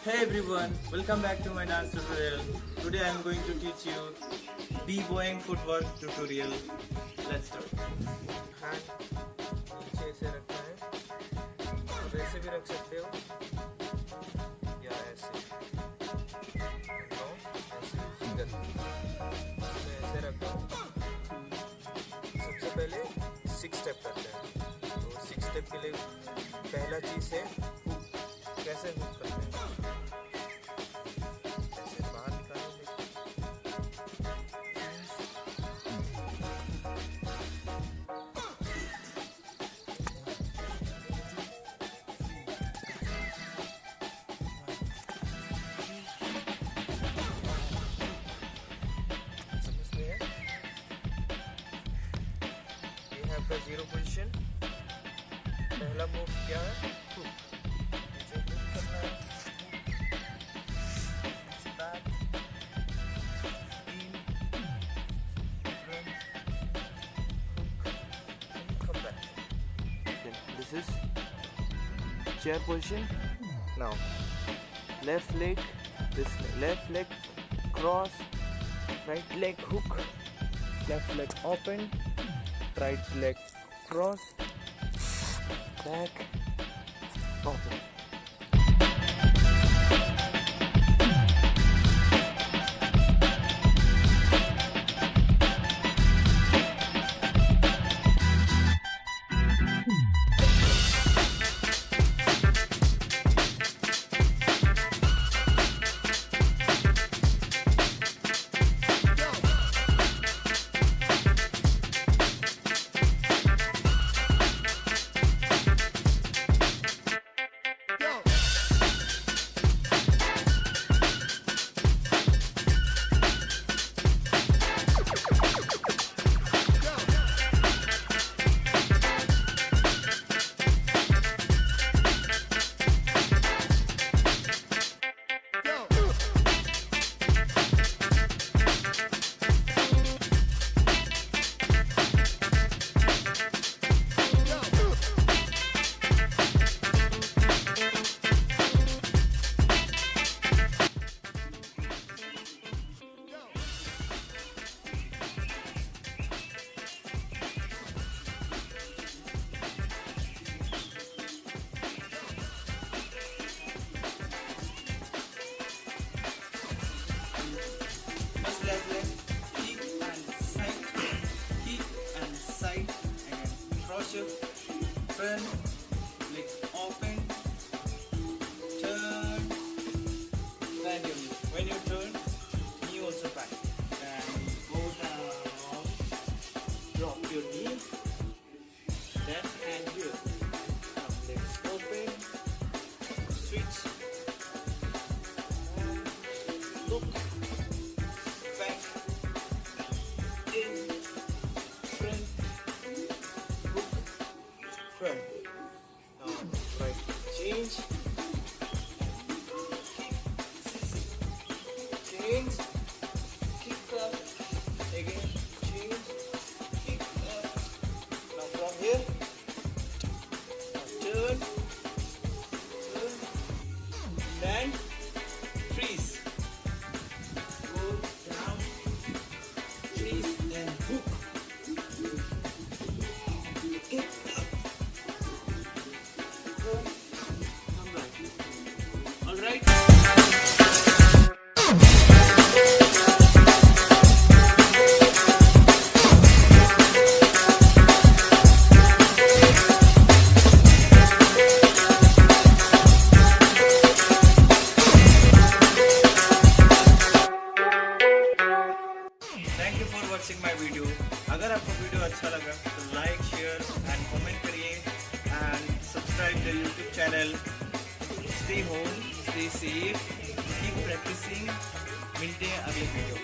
Hey everyone, welcome back to my dance tutorial. Today I am going to teach you b-boying footwork tutorial. Let's start. Hand नीचे ऐसे रखना है और ऐसे भी रख सकते हो या ऐसे नो ऐसे फिंगर मैं ऐसे रखता हूँ। सबसे पहले 6 स्टेप करते हैं। तो 6 स्टेप के लिए पहला चीज़ है हुक। कैसे हुक करते हैं, ऐसे बाहर निकालेंगे। आपका जीरो पोजीशन। पहला मूव क्या है, हुक। ऐसे हुक करना है, back in front hook, come back. Then this is chair position. Now left leg, this left leg cross, right leg hook, left leg open, right leg cross, back, open. Left leg, keep and side, and cross your front leg open, turn, bend your knee. When you turn, knee also back, and go down, drop your knee, then hand here. Now legs open, switch, and look. Front. Now right change, kick up, again change, kick up. Now from here, now turn, then freeze, go down, freeze, then hook, kick up. Alright. Thank you for watching my video. अगर आपको video अच्छा लगा तो like, share and comment करिए and subscribe the YouTube channel. Stay home, stay safe, keep practicing. मिलते हैं अगले video.